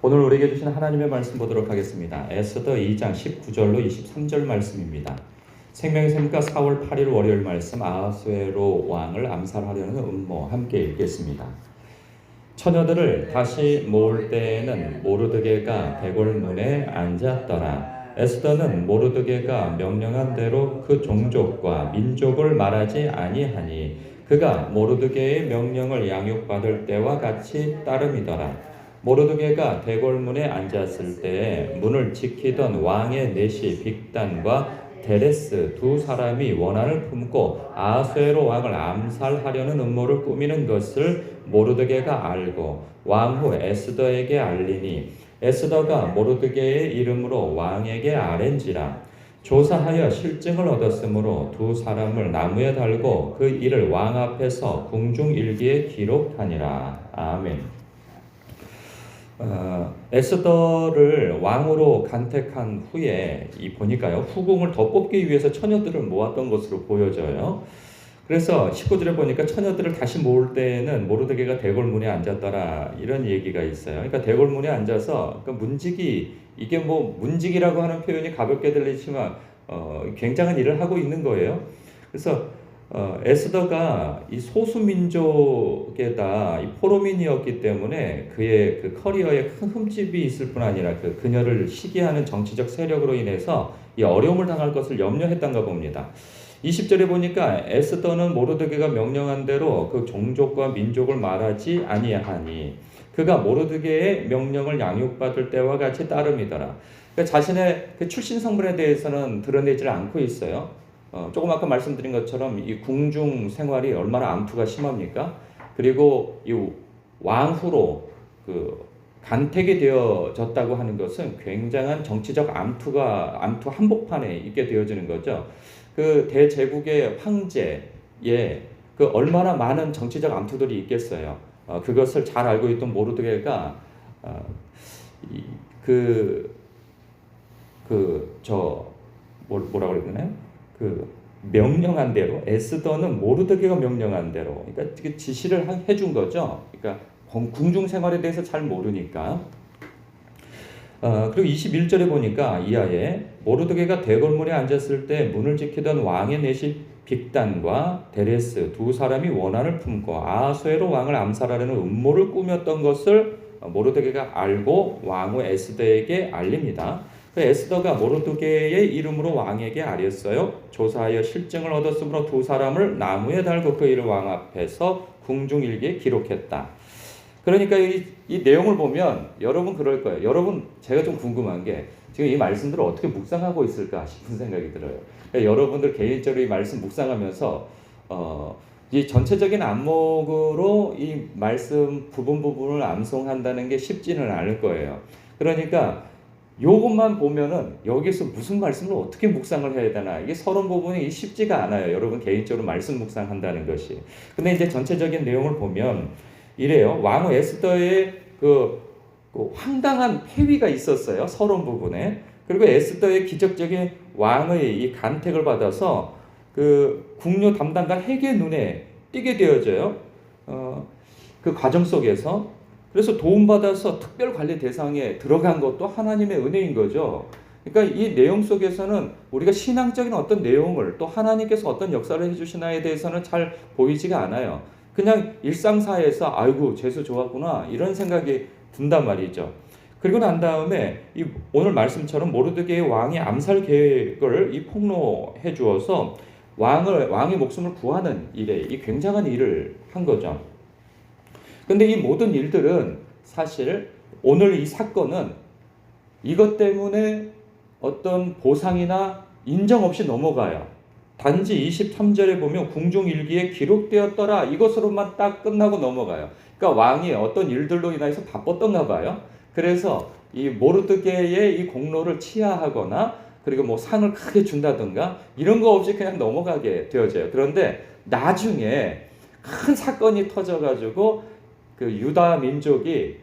오늘 우리에게 주신 하나님의 말씀 보도록 하겠습니다. 에스더 2장 19절로 23절 말씀입니다. 생명의 샘과 4월 8일 월요일 말씀 아하수에로 왕을 암살하려는 음모 함께 읽겠습니다. 처녀들을 다시 모을 때에는 모르드게가 대궐문에 앉았더라. 에스더는 모르드게가 명령한 대로 그 종족과 민족을 말하지 아니하니 그가 모르드게의 명령을 양육받을 때와 같이 따름이더라. 모르드게가 대궐문에 앉았을 때에 문을 지키던 왕의 내시 빅단과 데레스 두 사람이 원한을 품고 아하수에로 왕을 암살하려는 음모를 꾸미는 것을 모르드게가 알고 왕후 에스더에게 알리니 에스더가 모르드게의 이름으로 왕에게 아랜지라. 조사하여 실증을 얻었으므로 두 사람을 나무에 달고 그 일을 왕 앞에서 궁중일기에 기록하니라. 아멘. 에스더를 왕으로 간택한 후에 보니까요, 후궁을 더 뽑기 위해서 처녀들을 모았던 것으로 보여져요. 그래서 19절에 보니까 처녀들을 다시 모을 때에는 모르드게가 대궐문에 앉았더라, 이런 얘기가 있어요. 그러니까 대궐문에 앉아서 문지기, 이게 문지기라고 하는 표현이 가볍게 들리지만 굉장한 일을 하고 있는 거예요. 그래서 에스더가 이 소수민족에다 이 포로민이었기 때문에 그의 그 커리어에 큰 흠집이 있을 뿐 아니라 그녀를 시기하는 정치적 세력으로 인해서 이 어려움을 당할 것을 염려했던가 봅니다. 20절에 보니까 에스더는 모르드게가 명령한 대로 그 종족과 민족을 말하지 아니하니 그가 모르드게의 명령을 양육받을 때와 같이 따름이더라. 그러니까 자신의 그 출신 성분에 대해서는 드러내질 않고 있어요. 조금 아까 말씀드린 것처럼 이 궁중 생활이 얼마나 암투가 심합니까? 그리고 이 왕후로 간택이 되어졌다고 하는 것은 굉장한 정치적 암투 한복판에 있게 되어지는 거죠. 그 대제국의 황제에 얼마나 많은 정치적 암투들이 있겠어요. 그것을 잘 알고 있던 모르드게가 뭐라고 그래야 되나요? 명령한 대로, 에스더는 모르드게가 명령한 대로, 그러니까 지시를 해준 거죠. 그러니까 궁중 생활에 대해서 잘 모르니까. 그리고 21절에 보니까 이하에 모르드게가 대궐문에 앉았을 때 문을 지키던 왕의 내시 빅단과 데레스 두 사람이 원한을 품고 아하수에로 왕을 암살하려는 음모를 꾸몄던 것을 모르드게가 알고 왕후 에스더에게 알립니다. 에스더가 모르드게의 이름으로 왕에게 알렸어요. 조사하여 실증을 얻었으므로 두 사람을 나무에 달고 그 일을 왕 앞에서 궁중일기에 기록했다. 그러니까 이 내용을 보면 여러분 그럴 거예요. 여러분, 제가 좀 궁금한 게 지금 이 말씀들을 어떻게 묵상하고 있을까 싶은 생각이 들어요. 그러니까 여러분들 개인적으로 이 말씀 묵상하면서 이 전체적인 안목으로 이 말씀 부분을 암송한다는 게 쉽지는 않을 거예요. 그러니까 요것만 보면은 여기서 무슨 말씀을 어떻게 묵상을 해야 되나, 이게 서론 부분이 쉽지가 않아요. 여러분 개인적으로 말씀 묵상한다는 것이. 근데 이제 전체적인 내용을 보면 이래요. 왕후 에스더의 그 황당한 폐위가 있었어요, 서론 부분에. 그리고 에스더의 기적적인 왕의 이 간택을 받아서 그 궁녀 담당관 헤게 눈에 띄게 되어져요. 그 과정 속에서. 그래서 도움받아서 특별관리 대상에 들어간 것도 하나님의 은혜인 거죠. 그러니까 이 내용 속에서는 우리가 신앙적인 어떤 내용을, 또 하나님께서 어떤 역사를 해주시나에 대해서는 잘 보이지가 않아요. 그냥 일상사에서 아이고 재수 좋았구나 이런 생각이 든단 말이죠. 그리고 난 다음에 오늘 말씀처럼 모르드게의 왕이 암살 계획을 폭로해 주어서 왕의 목숨을 구하는 일에 이 굉장한 일을 한 거죠. 근데 이 모든 일들은 사실 오늘 이 사건은 이것 때문에 어떤 보상이나 인정 없이 넘어가요. 단지 23절에 보면 궁중일기에 기록되었더라 이것으로만 딱 끝나고 넘어가요. 그러니까 왕이 어떤 일들로 인해서 바빴던가 봐요. 그래서 이 모르드게의 이 공로를 치하하거나 그리고 상을 크게 준다든가 이런 거 없이 그냥 넘어가게 되어져요. 그런데 나중에 큰 사건이 터져가지고 그 유다 민족이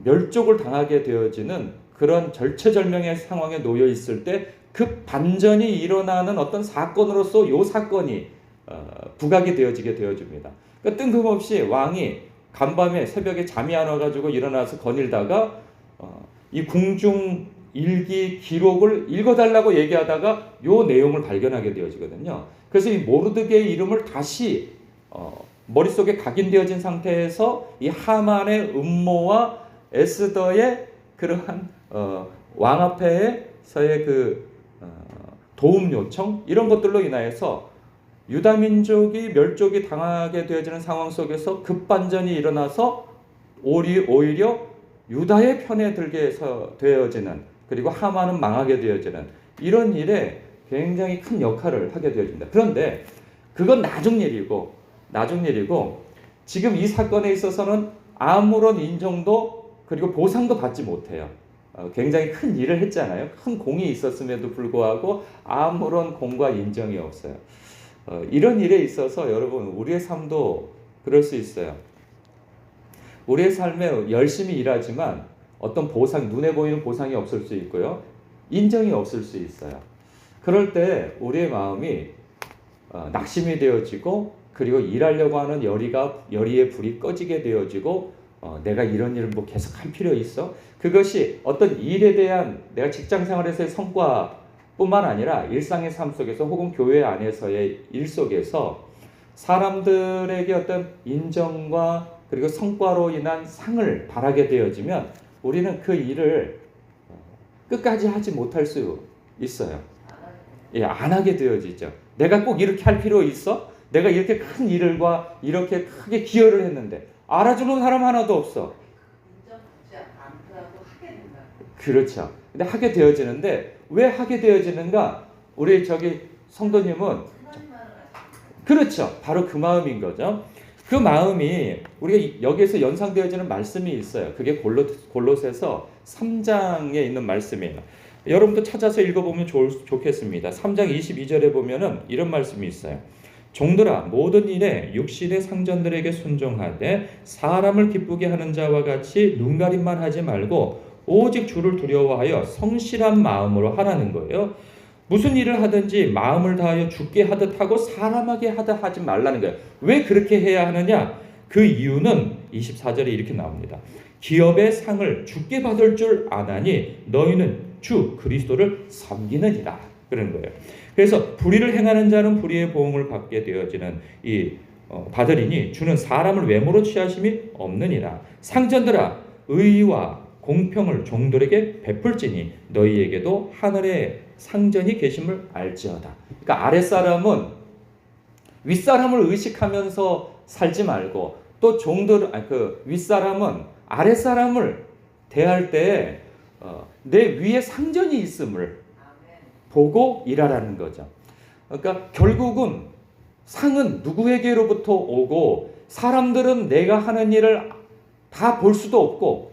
멸족을 당하게 되어지는 그런 절체절명의 상황에 놓여 있을 때 그 반전이 일어나는 어떤 사건으로서 이 사건이 부각이 되어지게 되어집니다. 그러니까 뜬금없이 왕이 간밤에 새벽에 잠이 안 와가지고 일어나서 거닐다가 이 궁중 일기 기록을 읽어달라고 얘기하다가 요 내용을 발견하게 되어지거든요. 그래서 이 모르드게의 이름을 다시 머릿속에 각인되어진 상태에서 이 하만의 음모와 에스더의 그러한 왕 앞에서의 도움 요청 이런 것들로 인하여서 유다 민족이 멸족이 당하게 되어지는 상황 속에서 급반전이 일어나서 오히려 유다의 편에 들게 되어지는, 그리고 하만은 망하게 되어지는 이런 일에 굉장히 큰 역할을 하게 되어집니다. 그런데 그건 나중 일이고 지금 이 사건에 있어서는 아무런 인정도 그리고 보상도 받지 못해요. 굉장히 큰 일을 했잖아요. 큰 공이 있었음에도 불구하고 아무런 공과 인정이 없어요. 이런 일에 있어서 여러분 우리의 삶도 그럴 수 있어요. 우리의 삶에 열심히 일하지만 어떤 보상, 눈에 보이는 보상이 없을 수 있고요. 인정이 없을 수 있어요. 그럴 때 우리의 마음이 낙심이 되어지고, 그리고 일하려고 하는 열의의 불이 꺼지게 되어지고, 내가 이런 일을 뭐 계속 할 필요 있어? 그것이 어떤 일에 대한 내가 직장 생활에서의 성과뿐만 아니라 일상의 삶 속에서 혹은 교회 안에서의 일 속에서 사람들에게 어떤 인정과 그리고 성과로 인한 상을 바라게 되어지면 우리는 그 일을 끝까지 하지 못할 수 있어요. 예, 안 하게 되어지죠. 내가 꼭 이렇게 할 필요 있어? 내가 이렇게 큰 일과 이렇게 크게 기여를 했는데 알아주는 사람 하나도 없어. 인정하지 않더라도 하게 된다. 그렇죠. 근데 하게 되어지는데 왜 하게 되어지는가? 우리 성도님은 그렇죠. 바로 그 마음인 거죠. 그 마음이 우리가 여기에서 연상되어지는 말씀이 있어요. 그게 골로새서 3장에 있는 말씀이에요. 여러분도 찾아서 읽어보면 좋겠습니다. 3장 22절에 보면은 이런 말씀이 있어요. 종들아, 모든 일에 육신의 상전들에게 순종하되 사람을 기쁘게 하는 자와 같이 눈가림만 하지 말고 오직 주를 두려워하여 성실한 마음으로 하라는 거예요. 무슨 일을 하든지 마음을 다하여 주께 하듯 하고 사람에게 하듯 하지 말라는 거예요. 왜 그렇게 해야 하느냐? 그 이유는 24절에 이렇게 나옵니다. 기업의 상을 주께 받을 줄 아나니 너희는 주 그리스도를 섬기느니라. 그런 거예요. 그래서 불의를 행하는 자는 불의의 보응을 받게 되어지는 받으리니 주는 사람을 외모로 취하심이 없느니라. 상전들아, 의와 공평을 종들에게 베풀지니 너희에게도 하늘에 상전이 계심을 알지어다. 그러니까 아랫사람은 윗사람을 의식하면서 살지 말고, 또 윗사람은 아랫사람을 대할 때 내 위에 상전이 있음을 보고 일하라는 거죠. 그러니까 결국은 상은 누구에게로부터 오고, 사람들은 내가 하는 일을 다 볼 수도 없고,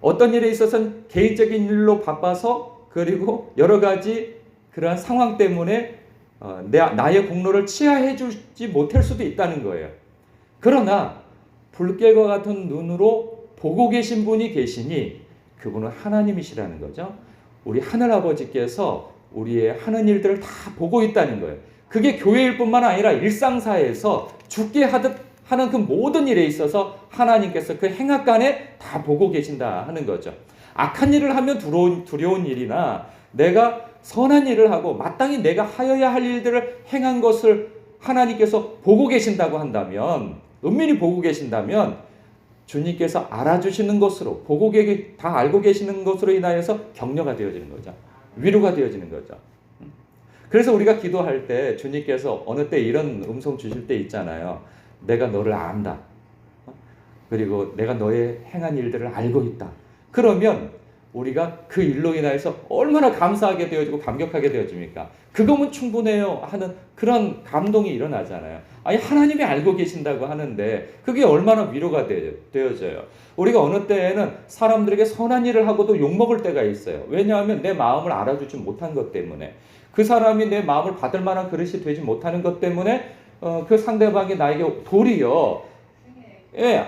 어떤 일에 있어서는 개인적인 일로 바빠서, 그리고 여러 가지 그러한 상황 때문에 나의 공로를 치하해 주지 못할 수도 있다는 거예요. 그러나 불길과 같은 눈으로 보고 계신 분이 계시니 그분은 하나님이시라는 거죠. 우리 하늘아버지께서 우리의 하는 일들을 다 보고 있다는 거예요. 그게 교회일 뿐만 아니라 일상사에서 죽게 하는 그 모든 일에 있어서 하나님께서 그 행악간에 다 보고 계신다 하는 거죠. 악한 일을 하면 두려운 일이나 내가 선한 일을 하고 마땅히 내가 하여야 할 일들을 행한 것을 하나님께서 보고 계신다고 한다면, 은밀히 보고 계신다면 주님께서 알아주시는 것으로, 다 알고 계시는 것으로 인하여서 격려가 되어지는 거죠. 위로가 되어지는 거죠. 그래서 우리가 기도할 때 주님께서 어느 때 이런 음성 주실 때 있잖아요. 내가 너를 안다. 그리고 내가 너의 행한 일들을 알고 있다. 그러면 우리가 그 일로 인하여서 얼마나 감사하게 되어지고 감격하게 되어집니까? 그거면 충분해요 하는 그런 감동이 일어나잖아요. 아니, 하나님이 알고 계신다고 하는데 그게 얼마나 위로가 되어져요. 우리가 어느 때에는 사람들에게 선한 일을 하고도 욕먹을 때가 있어요. 왜냐하면 내 마음을 알아주지 못한 것 때문에, 그 사람이 내 마음을 받을 만한 그릇이 되지 못하는 것 때문에 그 상대방이 나에게 도리어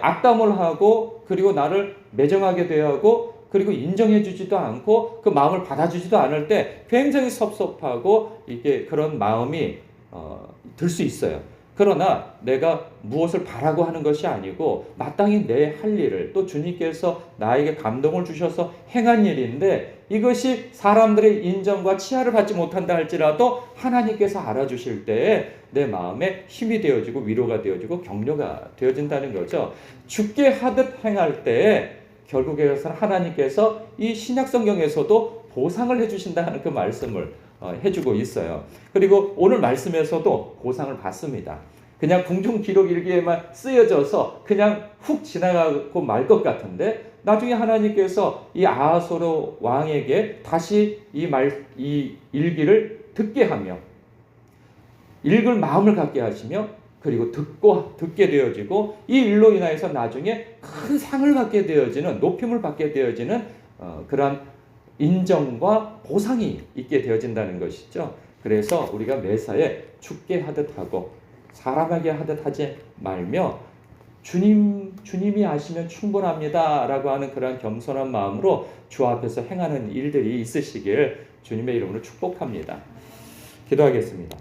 악담을 하고, 그리고 나를 매정하게 대하고, 그리고 인정해 주지도 않고 그 마음을 받아주지도 않을 때 굉장히 섭섭하고 이게 그런 마음이 들 수 있어요. 그러나 내가 무엇을 바라고 하는 것이 아니고 마땅히 내 할 일을 또 주님께서 나에게 감동을 주셔서 행한 일인데 이것이 사람들의 인정과 치하를 받지 못한다 할지라도 하나님께서 알아주실 때에 내 마음에 힘이 되어지고 위로가 되어지고 격려가 되어진다는 거죠. 죽게 하듯 행할 때에 결국에는 하나님께서 이 신약 성경에서도 보상을 해주신다는 그 말씀을 해주고 있어요. 그리고 오늘 말씀에서도 보상을 받습니다. 그냥 궁중 기록 일기에만 쓰여져서 그냥 훅 지나가고 말 것 같은데 나중에 하나님께서 이 아하수르 왕에게 다시 이 일기를 듣게 하며 읽을 마음을 갖게 하시며 그리고 듣게 되어지고 이 일로 인하여서 나중에 큰 상을 받게 되어지는 높임을 받게 되어지는 그러한 인정과 보상이 있게 되어진다는 것이죠. 그래서 우리가 매사에 죽게 하듯 하고 사람에게 하듯 하지 말며 주님이 아시면 충분합니다 라고 하는 그런 겸손한 마음으로 주 앞에서 행하는 일들이 있으시길 주님의 이름으로 축복합니다. 기도하겠습니다.